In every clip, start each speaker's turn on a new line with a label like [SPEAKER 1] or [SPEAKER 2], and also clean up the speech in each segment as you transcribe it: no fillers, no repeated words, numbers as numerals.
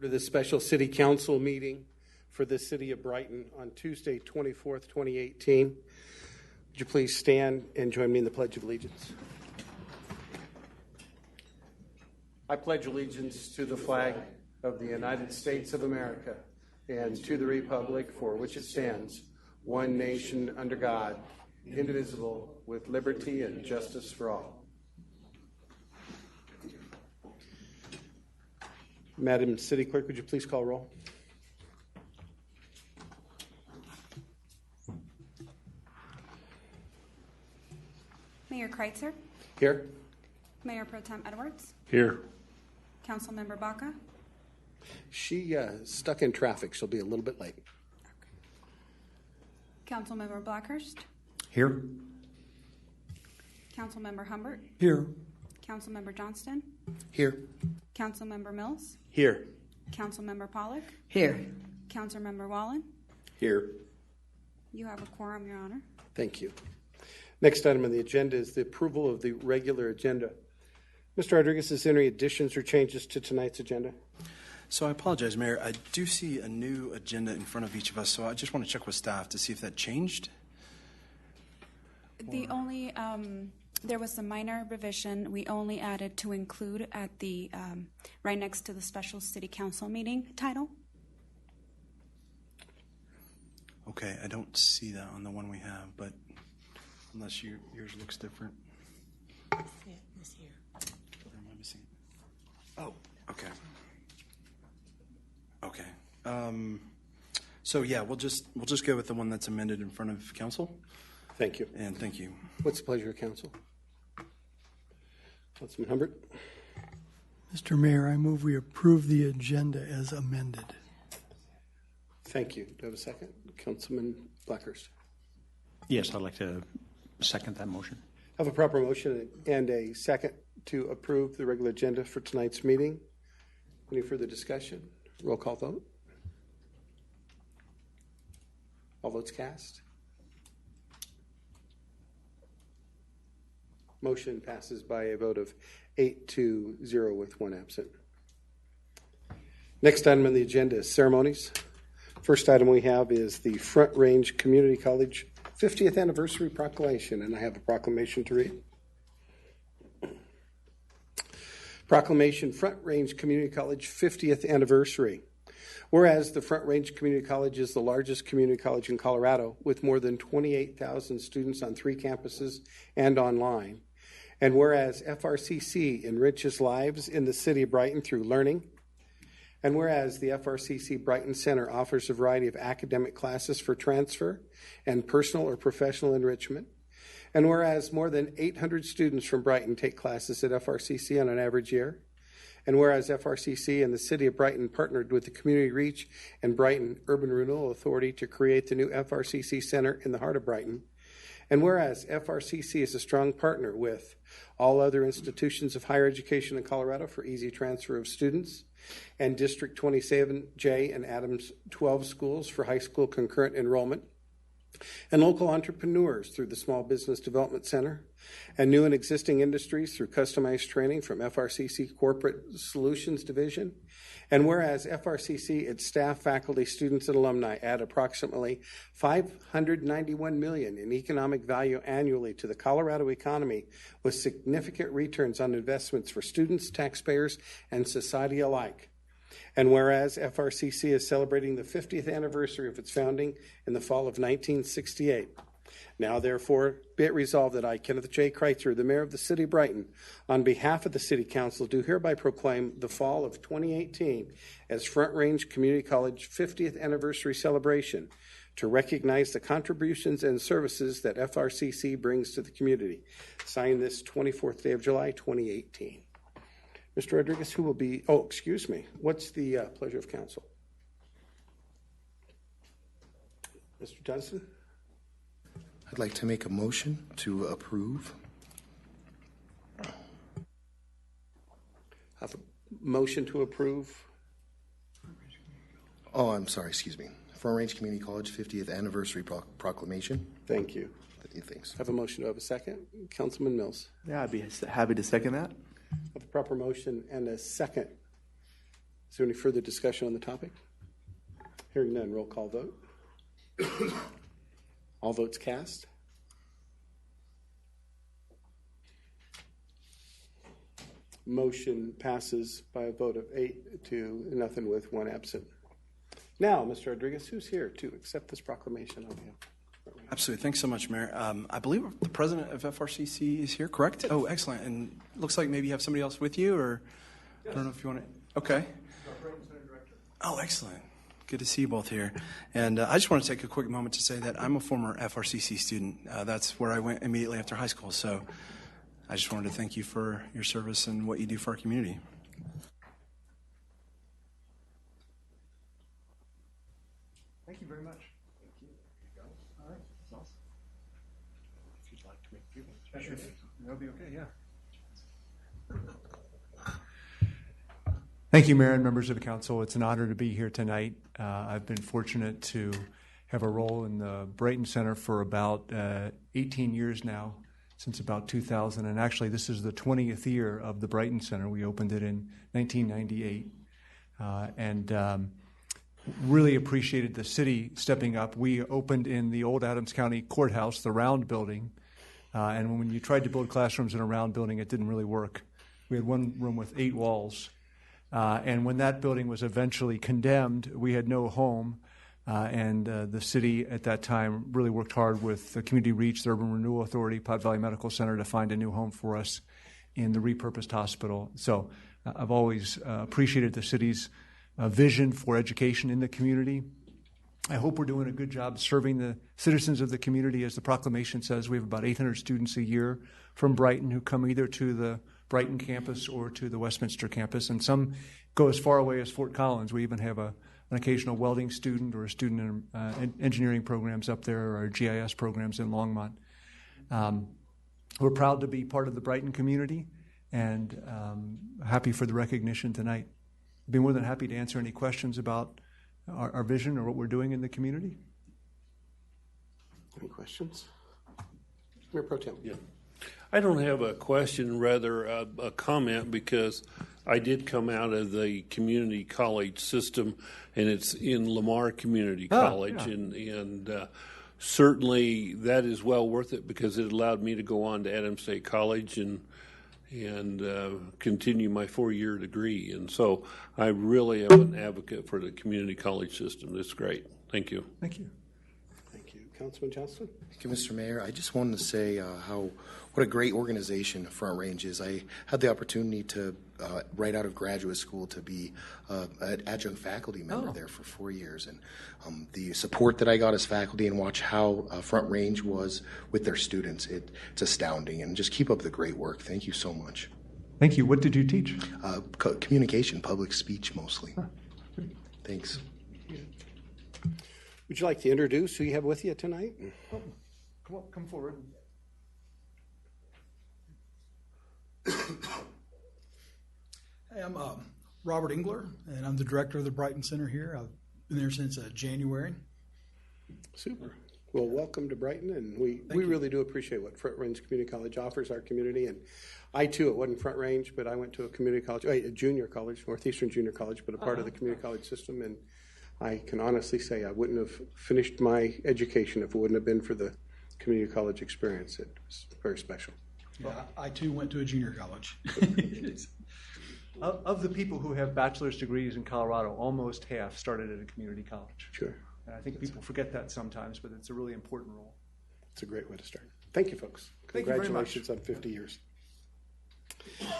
[SPEAKER 1] For the special city council meeting for the city of Brighton on Tuesday, 24th, 2018. Would you please stand and join me in the Pledge of Allegiance? I pledge allegiance to the flag of the United States of America and to the republic for which it stands, one nation under God, indivisible, with liberty and justice for all. Madam City Clerk, would you please call roll?
[SPEAKER 2] Mayor Kreitzer.
[SPEAKER 1] Here.
[SPEAKER 2] Mayor Pro Tem Edwards.
[SPEAKER 1] Here.
[SPEAKER 2] Councilmember Baca.
[SPEAKER 1] She stuck in traffic. She'll be a little bit late.
[SPEAKER 2] Councilmember Blackhurst.
[SPEAKER 3] Here.
[SPEAKER 2] Councilmember Humbert.
[SPEAKER 3] Here.
[SPEAKER 2] Councilmember Johnston.
[SPEAKER 1] Here.
[SPEAKER 2] Councilmember Mills.
[SPEAKER 1] Here.
[SPEAKER 2] Councilmember Pollock.
[SPEAKER 3] Here.
[SPEAKER 2] Councilmember Wallen.
[SPEAKER 1] Here.
[SPEAKER 2] You have a quorum, Your Honor.
[SPEAKER 1] Thank you. Next item on the agenda is the approval of the regular agenda. Mr. Rodriguez, is there any additions or changes to tonight's agenda?
[SPEAKER 4] So I apologize, Mayor. I do see a new agenda in front of each of us, so I just want to check with staff to see if that changed.
[SPEAKER 2] The only, there was a minor revision. We only added to include at the, right next to the special city council meeting title.
[SPEAKER 4] Okay, I don't see that on the one we have, but unless yours looks different.
[SPEAKER 5] This here.
[SPEAKER 4] Where am I missing it? Oh, okay. Okay. So yeah, we'll just go with the one that's amended in front of council.
[SPEAKER 1] Thank you.
[SPEAKER 4] And thank you.
[SPEAKER 1] What's the pleasure of council? Councilman Humbert.
[SPEAKER 3] Mr. Mayor, I move we approve the agenda as amended.
[SPEAKER 1] Thank you. Do I have a second? Councilman Blackhurst.
[SPEAKER 6] Yes, I'd like to second that motion.
[SPEAKER 1] I have a proper motion and a second to approve the regular agenda for tonight's meeting. Any further discussion? Roll call vote. All votes cast. Motion passes by a vote of 8-0 with one absent. Next item on the agenda is ceremonies. First item we have is the Front Range Community College 50th Anniversary Proclamation, and I have a proclamation to read. Proclamation, Front Range Community College 50th Anniversary. Whereas the Front Range Community College is the largest community college in Colorado with more than 28,000 students on 3 campuses and online. And whereas FRCC enriches lives in the city of Brighton through learning. And whereas the FRCC Brighton Center offers a variety of academic classes for transfer and personal or professional enrichment. And whereas more than 800 students from Brighton take classes at FRCC on an average year. And whereas FRCC and the City of Brighton partnered with the Community Reach and Brighton Urban Renewal Authority to create the new FRCC Center in the heart of Brighton. And whereas FRCC is a strong partner with all other institutions of higher education in Colorado for easy transfer of students, and District 27J and Adams 12 schools for high school concurrent enrollment, and local entrepreneurs through the Small Business Development Center, and new and existing industries through customized training from FRCC Corporate Solutions Division. And whereas FRCC, its staff, faculty, students, and alumni add approximately $591 million in economic value annually to the Colorado economy with significant returns on investments for students, taxpayers, and society alike. And whereas FRCC is celebrating the 50th anniversary of its founding in the fall of 1968. Now, therefore, be it resolved that I, Kenneth J. Kreitzer, the mayor of the city of Brighton, on behalf of the city council, do hereby proclaim the fall of 2018 as Front Range Community College 50th anniversary celebration to recognize the contributions and services that FRCC brings to the community. Signed this 24th day of July, 2018. Mr. Rodriguez, who will be, what's the pleasure of council? Mr. Johnson?
[SPEAKER 7] I'd like to make a motion to approve.
[SPEAKER 1] I have a motion to approve.
[SPEAKER 7] Oh, I'm sorry, excuse me. Front Range Community College 50th Anniversary Proclamation.
[SPEAKER 1] Thank you.
[SPEAKER 7] Thanks.
[SPEAKER 1] I have a motion to have a second. Councilman Mills.
[SPEAKER 8] Yeah, I'd be happy to second that.
[SPEAKER 1] I have a proper motion and a second. Is there any further discussion on the topic? Hearing none, roll call vote. All votes cast. Motion passes by a vote of 8-0 with 1 absent. Now, Mr. Rodriguez, who's here to accept this proclamation on behalf?
[SPEAKER 4] Absolutely. Thanks so much, Mayor. I believe the president of FRCC is here, correct? Oh, excellent. And looks like maybe you have somebody else with you, or yes. I don't know if you want to. Okay. Oh, excellent. Good to see you both here. And I just want to take a quick moment to say that I'm a former FRCC student. That's where I went immediately after high school. So I just wanted to thank you for your service and what you do for our community. Thank you very much. Thank you. All right. That's awesome. If you'd like to make a few minutes. Sure. That'll be okay, yeah.
[SPEAKER 8] Thank you, Mayor and members of the council. It's an honor to be here tonight. I've been fortunate to have a role in the Brighton Center for about 18 years now, since about 2000. And actually, this is the 20th year of the Brighton Center. We opened it in 1998. And really appreciated the city stepping up. We opened in the old Adams County Courthouse, the round building. And when you tried to build classrooms in a round building, it didn't really work. We had one room with 8 walls. And when that building was eventually condemned, we had no home. And the city at that time really worked hard with the Community Reach, the Urban Renewal Authority, Pot Valley Medical Center to find a new home for us in the repurposed hospital. So I've always appreciated the city's vision for education in the community. I hope we're doing a good job serving the citizens of the community. As the proclamation says, we have about 800 students a year from Brighton who come either to the Brighton campus or to the Westminster campus, and some go as far away as Fort Collins. We even have an occasional welding student or a student in engineering programs up there, or GIS programs in Longmont. We're proud to be part of the Brighton community and happy for the recognition tonight. I'd be more than happy to answer any questions about our vision or what we're doing in the community.
[SPEAKER 1] Any questions? Mayor Pro Tem.
[SPEAKER 9] Yeah. I don't have a question, rather a comment, because I did come out of the community college system, and it's in Lamar Community College, yeah. and certainly that is well worth it because it allowed me to go on to Adams State College and continue my 4-year degree. And so I really am an advocate for the community college system. It's great. Thank you.
[SPEAKER 8] Thank you.
[SPEAKER 1] Thank you. Councilman Johnston?
[SPEAKER 7] Thank you, Mr. Mayor. I just wanted to say what a great organization Front Range is. I had the opportunity to, right out of graduate school, to be an adjunct faculty member there for 4 years. And the support that I got as faculty and watch how Front Range was with their students, it's astounding. And just keep up the great work. Thank you so much.
[SPEAKER 8] Thank you. What did you teach?
[SPEAKER 7] Communication, public speech mostly. Thanks.
[SPEAKER 1] Would you like to introduce who you have with you tonight?
[SPEAKER 8] Come forward.
[SPEAKER 10] Hey, I'm Robert Engler, and I'm the director of the Brighton Center here. I've been there since January.
[SPEAKER 1] Super. Well, welcome to Brighton, and we really do appreciate what Front Range Community College offers our community. And I, too, it wasn't Front Range, but I went to a community college, a junior college, Northeastern Junior College, but a part of the community college system. And I can honestly say I wouldn't have finished my education if it wouldn't have been for the community college experience. It was very special.
[SPEAKER 10] Yeah, I too went to a junior college.
[SPEAKER 8] Of the people who have bachelor's degrees in Colorado, almost half started at a community college.
[SPEAKER 1] Sure.
[SPEAKER 8] And I think people forget that sometimes, but it's a really important role.
[SPEAKER 1] It's a great way to start. Thank you, folks.
[SPEAKER 8] Thank you very much.
[SPEAKER 1] Congratulations on 50 years.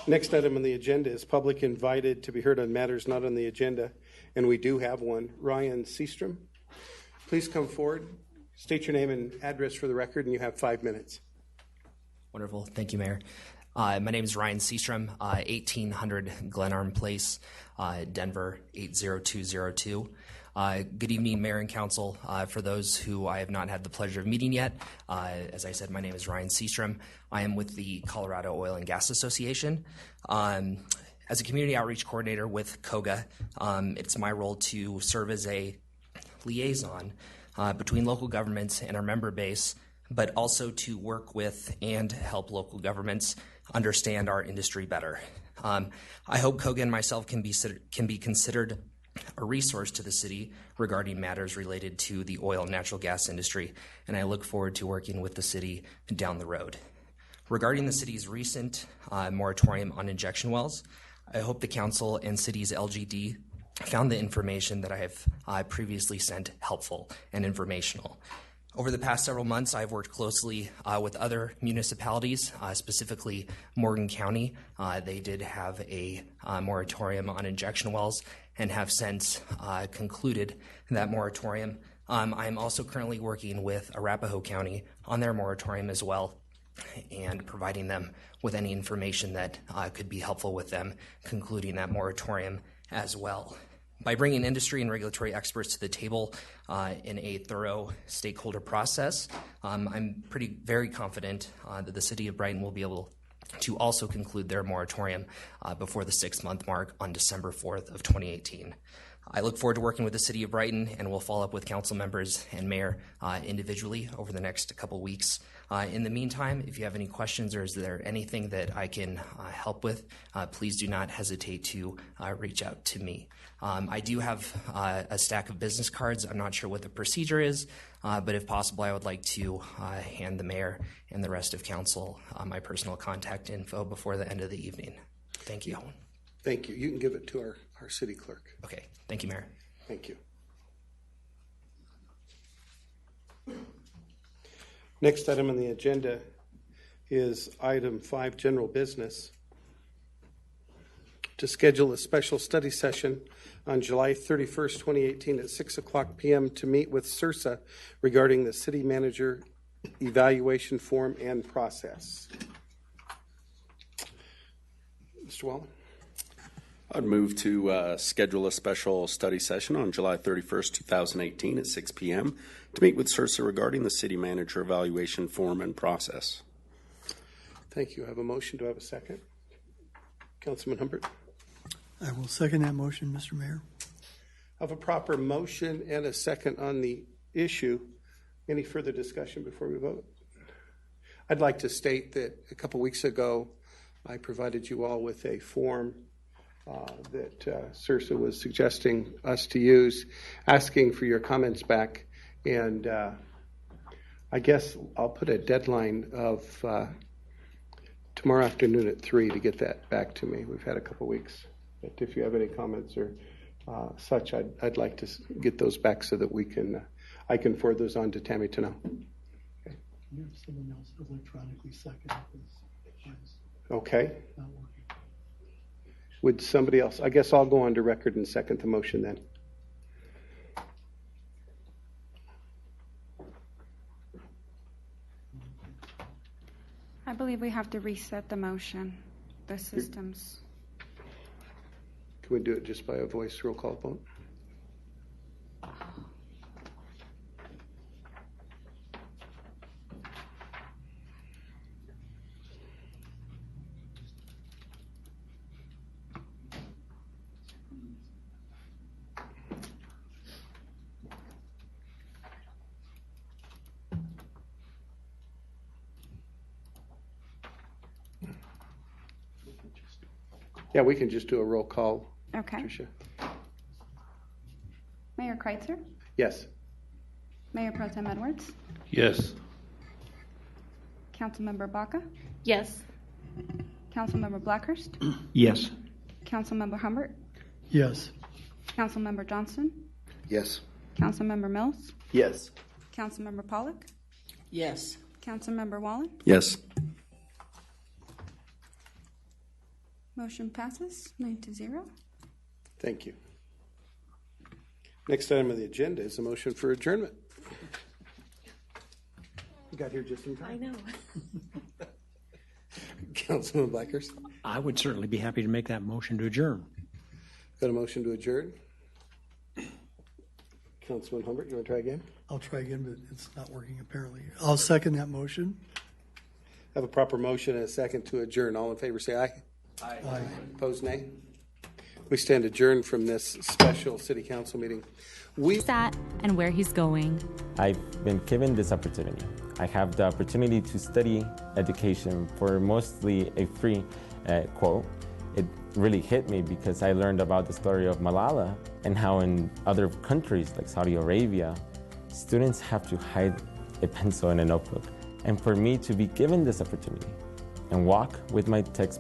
[SPEAKER 1] Next item on the agenda is public invited to be heard on matters not on the agenda, and we do have one. Ryan Seastrom, please come forward. State your name and address for the record, and you have 5 minutes.
[SPEAKER 11] Wonderful. Thank you, Mayor. My name is Ryan Seastrom, 1800 Glenarm Place, Denver, 80202. Good evening, Mayor and Council. For those who I have not had the pleasure of meeting yet, as I said, my name is Ryan Seastrom. I am with the Colorado Oil and Gas Association. As a community outreach coordinator with COGA, it's my role to serve as a liaison between local governments and our member base, but also to work with and help local governments understand our industry better. I hope Koga and myself can be considered a resource to the city regarding matters related to the oil and natural gas industry, and I look forward to working with the city down the road. Regarding the city's recent moratorium on injection wells, I hope the council and city's LGD found the information that I have previously sent helpful and informational. Over the past several months, I've worked closely with other municipalities, specifically Morgan County. They did have a moratorium on injection wells and have since concluded that moratorium. I'm also currently working with Arapahoe County on their moratorium as well, and providing them with any information that could be helpful with them concluding that moratorium as well. By bringing industry and regulatory experts to the table in a thorough stakeholder process, I'm very confident that the City of Brighton will be able to also conclude their moratorium before the 6-month mark on December 4th of 2018. I look forward to working with the City of Brighton, and will follow up with council members and mayor individually over the next couple weeks. In the meantime, if you have any questions or is there anything that I can help with, please do not hesitate to reach out to me. I do have a stack of business cards. I'm not sure what the procedure is, but if possible, I would like to hand the mayor and the rest of council my personal contact info before the end of the evening. Thank you.
[SPEAKER 1] Thank you. You can give it to our city clerk.
[SPEAKER 11] Okay. Thank you, Mayor.
[SPEAKER 1] Thank you. Next item on the agenda is item 5, general business. To schedule a special study session on July 31st, 2018 at 6:00 p.m. to meet with CIRSA regarding the city manager evaluation form and process. Mr. Wallen?
[SPEAKER 12] I'd move to schedule a special study session on July 31st, 2018 at 6 p.m. to meet with CIRSA regarding the city manager evaluation form and process.
[SPEAKER 1] Thank you. I have a motion. Do I have a second? Councilman Humbert?
[SPEAKER 3] I will second that motion, Mr. Mayor.
[SPEAKER 1] I have a proper motion and a second on the issue. Any further discussion before we vote? I'd like to state that a couple weeks ago, I provided you all with a form that CIRSA was suggesting us to use, asking for your comments back. And I guess I'll put a deadline of tomorrow afternoon at 3 to get that back to me. We've had a couple weeks. But if you have any comments or such, I'd like to get those back so that we can, I can forward those on to Tammy to know. Okay.
[SPEAKER 3] You have someone else electronically second this.
[SPEAKER 1] Okay.
[SPEAKER 3] Not working.
[SPEAKER 1] Would somebody else? I guess I'll go on to record and second the motion then.
[SPEAKER 2] I believe we have to reset the motion, the systems.
[SPEAKER 1] Can we do it just by a voice roll call vote? Yeah, we can just do a roll call.
[SPEAKER 2] Okay.
[SPEAKER 1] Tricia.
[SPEAKER 2] Mayor Kreitzer?
[SPEAKER 1] Yes.
[SPEAKER 2] Mayor Pro Tem Edwards?
[SPEAKER 9] Yes.
[SPEAKER 2] Councilmember Baca?
[SPEAKER 5] Yes.
[SPEAKER 2] Councilmember Blackhurst?
[SPEAKER 6] Yes.
[SPEAKER 2] Councilmember Humbert?
[SPEAKER 3] Yes.
[SPEAKER 2] Councilmember Johnston?
[SPEAKER 7] Yes.
[SPEAKER 2] Councilmember Mills?
[SPEAKER 7] Yes.
[SPEAKER 2] Councilmember Pollock?
[SPEAKER 5] Yes.
[SPEAKER 2] Councilmember Wallen?
[SPEAKER 12] Yes.
[SPEAKER 2] Motion passes 9-0.
[SPEAKER 1] Thank you. Next item on the agenda is a motion for adjournment. You got here just in time.
[SPEAKER 5] I know.
[SPEAKER 1] Councilman Blackhurst,
[SPEAKER 6] I would certainly be happy to make that motion to adjourn.
[SPEAKER 1] got a motion to adjourn? Councilman Humbert, you want to try again?
[SPEAKER 3] I'll try again, but it's not working apparently. I'll second that motion.
[SPEAKER 1] I have a proper motion and a second to adjourn. All in favor say aye.
[SPEAKER 3] Aye.
[SPEAKER 1] Opposed, nay. We stand adjourned from this special city council meeting.
[SPEAKER 13] At and where he's going.
[SPEAKER 14] I've been given this opportunity. I have the opportunity to study education for mostly a free quote. It really hit me because I learned about the story of Malala and how in other countries like Saudi Arabia, students have to hide a pencil in a notebook. And for me to be given this opportunity and walk with my textbook